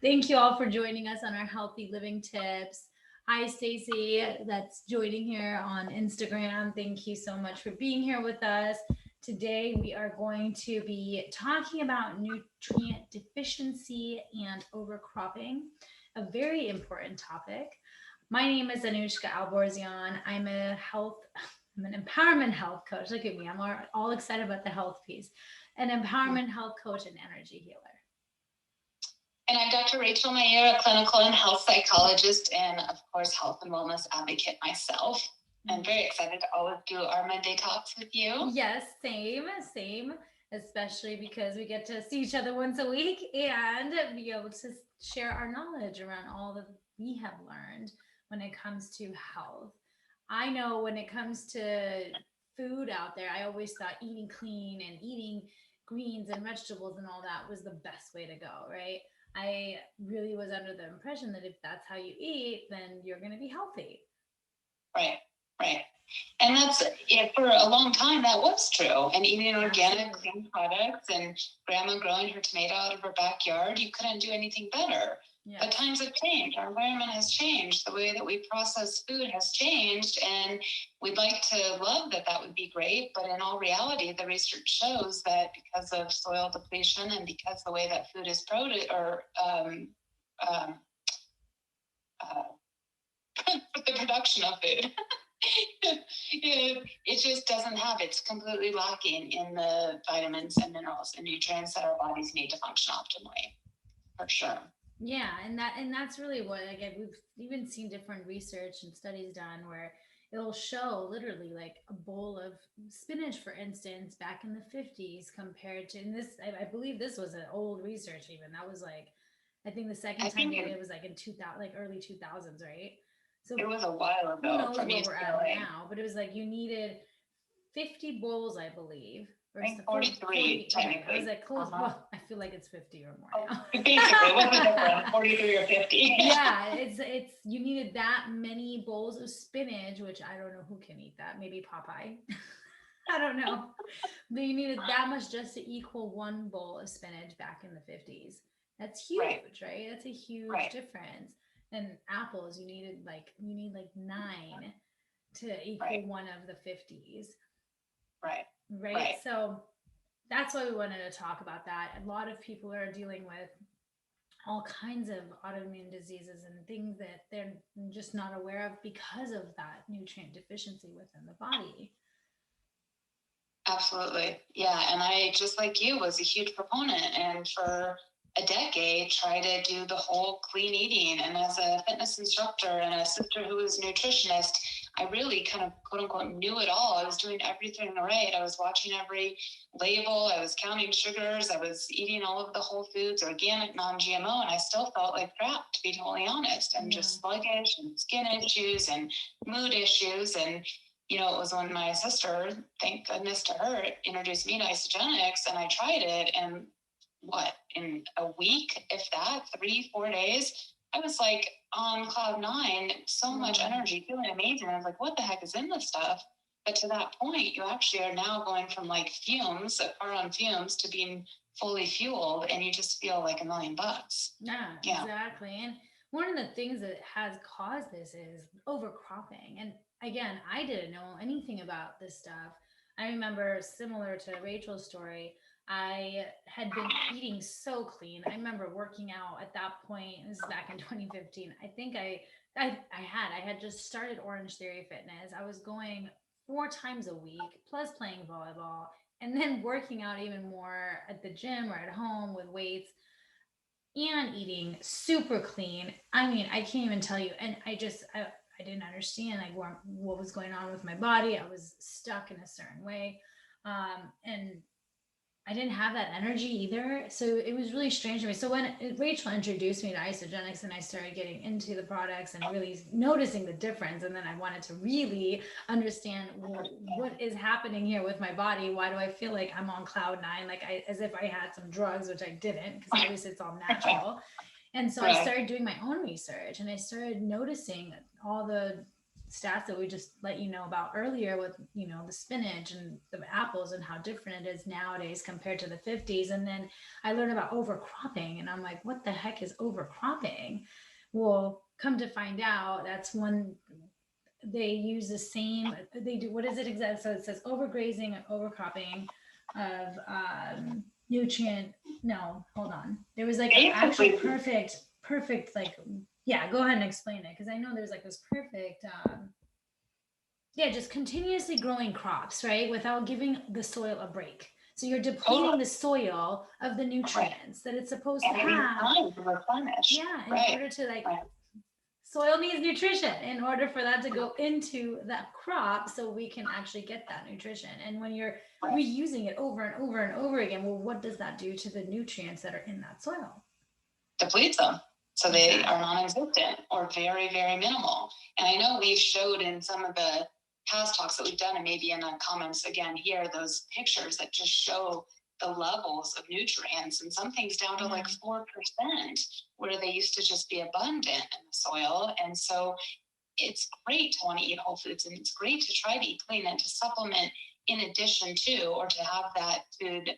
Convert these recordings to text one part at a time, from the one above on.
Thank you all for joining us on our healthy living tips. Hi, Stacy, that's joining here on Instagram. Thank you so much for being here with us. Today, we are going to be talking about nutrient deficiency and overcropping, a very important topic. My name is Anuschka Alborzian. I'm an empowerment health coach. Look at me, I'm all excited about the health piece. An empowerment health coach and energy healer. And I'm Dr. Rachael Meir, a clinical and health psychologist, and of course, health and wellness advocate myself. I'm very excited to always do our Monday talks with you. Yes, same, especially because we get to see each other once a week and be able to share our knowledge around all that we have learned when it comes to health. I know when it comes to food out there, I always thought eating clean and eating greens and vegetables and all that was the best way to go, right? I really was under the impression that if that's how you eat, then you're going to be healthy. Right, right. And that's, for a long time, that was true. And eating organic, clean products and grandma growing her tomato out of her backyard, you couldn't do anything better. Yeah. But times have changed. Our environment has changed. The way that we process food has changed. And we'd like to love that would be great. But in all reality, the research shows that because of soil depletion and because the way that food is the production of food, it just doesn't have, it's completely lacking in the vitamins and minerals and nutrients that our bodies need to function optimally, for sure. Yeah, and that's really what, again, we've even seen different research and studies done where it'll show literally like a bowl of spinach, for instance, back in the 50s compared to, and this, I believe this was an old research even. That was like, I think the second time they did it was like in 2000, like early 2000s, right? So it was a while ago. Who knows where we're at now, but it was like you needed 50 bowls, I believe. I think 43, technically. I was like, close. Well, I feel like it's 50 or more now. Basically, what's the difference? 43 or 50? Yeah, it's you needed that many bowls of spinach, which I don't know who can eat that. Maybe Popeye. I don't know. But you needed that much just to equal one bowl of spinach back in the 50s. That's huge, right? That's a huge difference. And apples, you need like 9 to equal one of the 50s. Right. So that's why we wanted to talk about that. A lot of people are dealing with all kinds of autoimmune diseases and things that they're just not aware of because of that nutrient deficiency within the body. Absolutely. Yeah. And I, just like you, was a huge proponent, and for a decade tried to do the whole clean eating. And as a fitness instructor and a sister who was a nutritionist, I really kind of, quote unquote, knew it all. I was doing everything right. I was watching every label. I was counting sugars. I was eating all of the whole foods, organic, non-GMO, and I still felt like crap, to be totally honest. I'm just sluggish and skin issues and mood issues. And it was when my sister, thank goodness to her, introduced me to isogenics, and I tried it, and in a week, if that, 3-4 days, I was like on cloud 9, so much energy, feeling amazing. I was like, what the heck is in this stuff? But to that point, you actually are now going from like fumes, car on fumes, to being fully fueled, and you just feel like $1 million. Yeah, exactly. And one of the things that has caused this is overcropping. And again, I didn't know anything about this stuff. I remember, similar to Rachel's story, I had been eating so clean. I remember working out at that point. This is back in 2015. I think I had just started Orange Theory Fitness. I was going 4 times a week, plus playing volleyball, and then working out even more at the gym or at home with weights, and eating super clean. I mean, I can't even tell you. And I didn't understand like what was going on with my body. I was stuck in a certain way. And I didn't have that energy either. So it was really strange to me. So when Rachel introduced me to isogenics and I started getting into the products and really noticing the difference, and then I wanted to really understand what is happening here with my body. Why do I feel like I'm on cloud 9? Like as if I had some drugs, which I didn't, because obviously it's all natural. And so I started doing my own research, and I started noticing all the stats that we just let you know about earlier with, you know, the spinach and the apples and how different it is nowadays compared to the 50s. And then I learned about overcropping and I'm like, what the heck is overcropping? Well, come to find out, that's when they use the same, they do, what is it exactly? So it says overgrazing and overcropping of nutrient. No, hold on. There was like an actual perfect, like, yeah, go ahead and explain it. Cause I know there's like this perfect, yeah, just continuously growing crops, right? Without giving the soil a break. So you're depleting the soil of the nutrients that it's supposed to have. Yeah, in order to like, soil needs nutrition in order for that to go into that crop so we can actually get that nutrition. And when you're reusing it over and over and over again, well, what does that do to the nutrients that are in that soil? Depletes them. So they are non-existent or very, very minimal. And I know we've showed in some of the past talks that we've done, and maybe in the comments again here, those pictures that just show the levels of nutrients, and some things down to like 4%, where they used to just be abundant in the soil. And so it's great to want to eat whole foods, and it's great to try to eat clean and to supplement in addition to, or to have that food,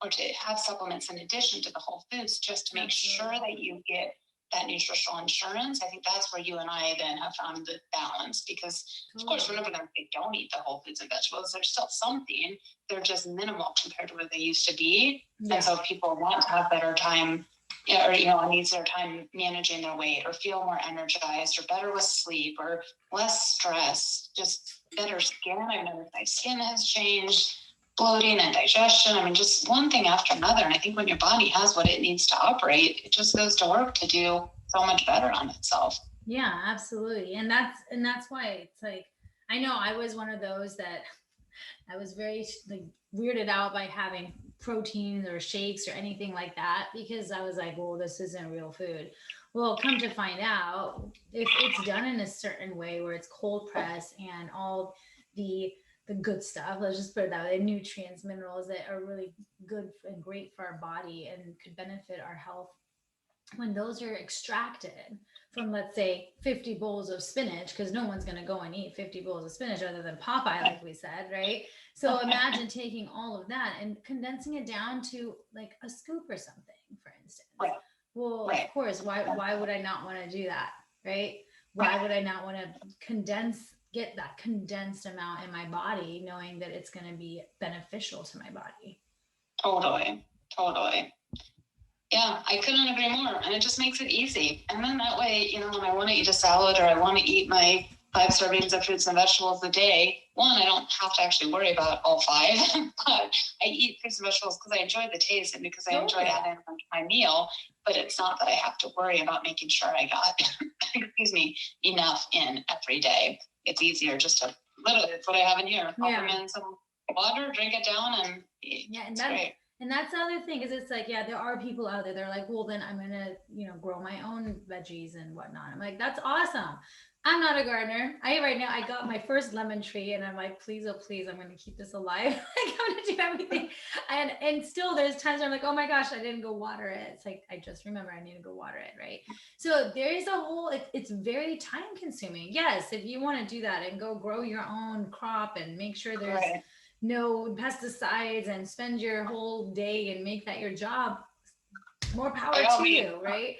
or to have supplements in addition to the whole foods, just to make sure that you get that nutritional insurance. I think that's where you and I then have found the balance, because of course, remember that they don't eat the whole foods and vegetables. There's still something, they're just minimal compared to where they used to be. Yeah. And so people want to have better time, or, you know, an easier time managing their weight, or feel more energized, or better with sleep, or less stress, just better skin. I noticed my skin has changed, bloating and digestion. I mean, just one thing after another. And I think when your body has what it needs to operate, it just goes to work to do so much better on itself. Yeah, absolutely. And that's why it's like, I know I was one of those that I was very like weirded out by having proteins or shakes or anything like that, because I was like, well, this isn't real food. Well, come to find out, if it's done in a certain way where it's cold pressed and all the good stuff, let's just put it that way, nutrients, minerals that are really good and great for our body and could benefit our health, when those are extracted from, let's say, 50 bowls of spinach, because no one's going to go and eat 50 bowls of spinach other than Popeye, like we said, right? So imagine taking all of that and condensing it down to like a scoop or something, for instance. Well, of course, why would I not want to do that, right? Why would I not want to get that condensed amount in my body, knowing that it's going to be beneficial to my body? Totally. Yeah, I couldn't agree more. And it just makes it easy. And then that way, you know, when I want to eat a salad, or I want to eat my 5 servings of fruits and vegetables a day, one, I don't have to actually worry about all 5, but I eat fruits and vegetables because I enjoy the taste and because I enjoy adding them to my meal. But it's not that I have to worry about making sure I got, enough in every day. It's easier just to, literally, it's what I have in here. Pop them in some water, drink it down, and it's great. And that's the other thing, is it's like, yeah, there are people out there, they're like, well, then I'm going to, you know, grow my own veggies and whatnot. I'm like, that's awesome. I'm not a gardener. Right now, I got my first lemon tree and I'm like, please, oh, please, I'm going to keep this alive. I'm going to do everything. And still there's times where I'm like, oh my gosh, I didn't go water it. It's like, I just remember I need to go water it. Right. So there is a whole, it's very time consuming. Yes. If you want to do that and go grow your own crop and make sure there's no pesticides and spend your whole day and make that your job, more power to you, right?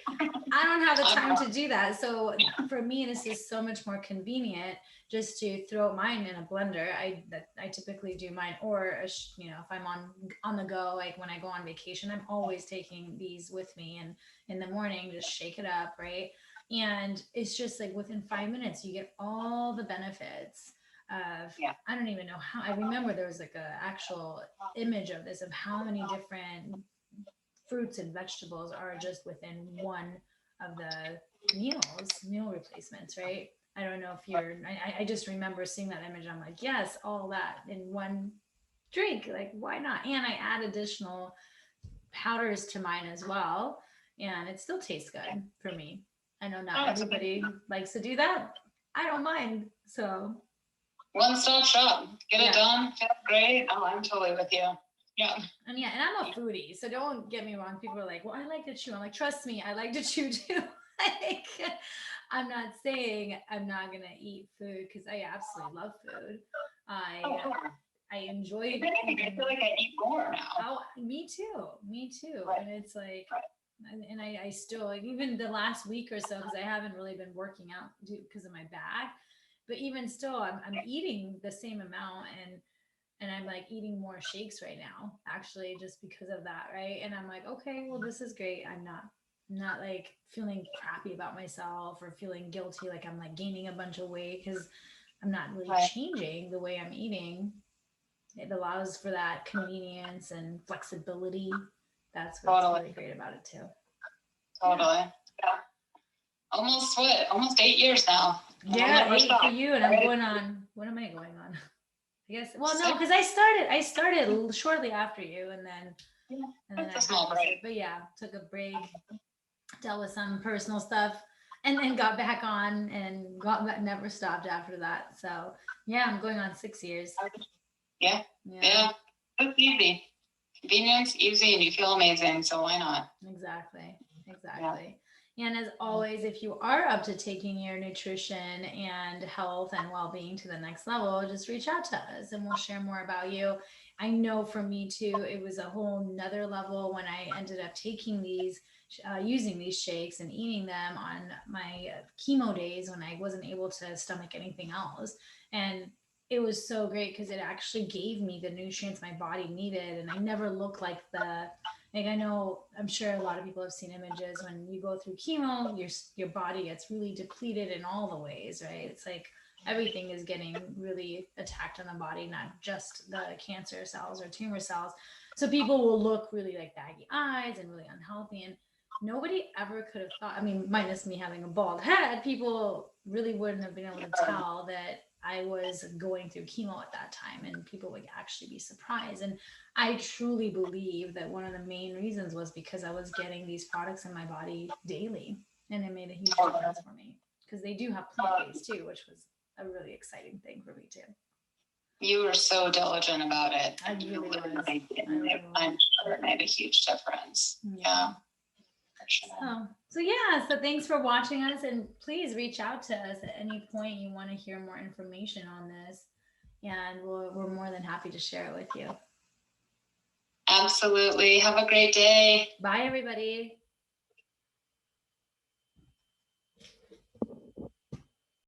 I don't have the time to do that. So for me, this is so much more convenient just to throw mine in a blender. I typically do mine, or, you know, if I'm on the go, like when I go on vacation, I'm always taking these with me, and in the morning, just shake it up, right? And it's just like within 5 minutes, you get all the benefits of, I don't even know how, I remember there was like a actual image of this, of how many different fruits and vegetables are just within one of the meal replacements, right? I don't know if I just remember seeing that image. I'm like, yes, all that in one drink, like why not? And I add additional powders to mine as well, and it still tastes good for me. I know not everybody likes to do that. I don't mind. So one-stop shop, get it done, feel great. Oh, I'm totally with you. Yeah. And I'm a foodie, so don't get me wrong. People are like, well, I like to chew. I'm like, trust me, I like to chew too. Like, I'm not saying I'm not gonna eat food because I absolutely love food. I enjoy I feel like I eat more now. Oh, me too. Me too. Right. And it's like, and I still, like, even the last week or so, because I haven't really been working out because of my back, but even still, I'm eating the same amount, and I'm like eating more shakes right now, actually, just because of that, right? And I'm like, okay, well, this is great. I'm not like feeling crappy about myself or feeling guilty like I'm like gaining a bunch of weight because I'm not really Right. changing the way I'm eating. It allows for that convenience and flexibility. That's what's Totally. really great about it too. Totally. Yeah. Almost 8 years now. Yeah, 8 for you, and I'm going on. What am I going on? I guess. Well, no, because I started shortly after you, and then It's a small break. But yeah, took a break, dealt with some personal stuff, and then got back on and never stopped after that. So yeah, I'm going on 6 years. Yeah. It's easy. Convenience, easy, and you feel amazing. So why not? Exactly. And as always, if you are up to taking your nutrition and health and well-being to the next level, just reach out to us and we'll share more about you. I know for me too, it was a whole nother level when I ended up taking these, using these shakes and eating them on my chemo days when I wasn't able to stomach anything else. And it was so great because it actually gave me the nutrients my body needed. And I never looked like like, I know, I'm sure a lot of people have seen images when you go through chemo, your body gets really depleted in all the ways, right? It's like everything is getting really attacked on the body, not just the cancer cells or tumor cells. So people will look really like baggy eyes and really unhealthy. And nobody ever could have thought, I mean, minus me having a bald head, people really wouldn't have been able to tell that I was going through chemo at that time, and people would actually be surprised. And I truly believe that one of the main reasons was because I was getting these products in my body daily, and it made a huge difference for me because they do have plant-based too, which was a really exciting thing for me too. You were so diligent about it. I really was. I'm sure it made a huge difference. Yeah. Sure. So thanks for watching us, and please reach out to us at any point you want to hear more information on this, and we're more than happy to share it with you. Absolutely. Have a great day. Bye, everybody.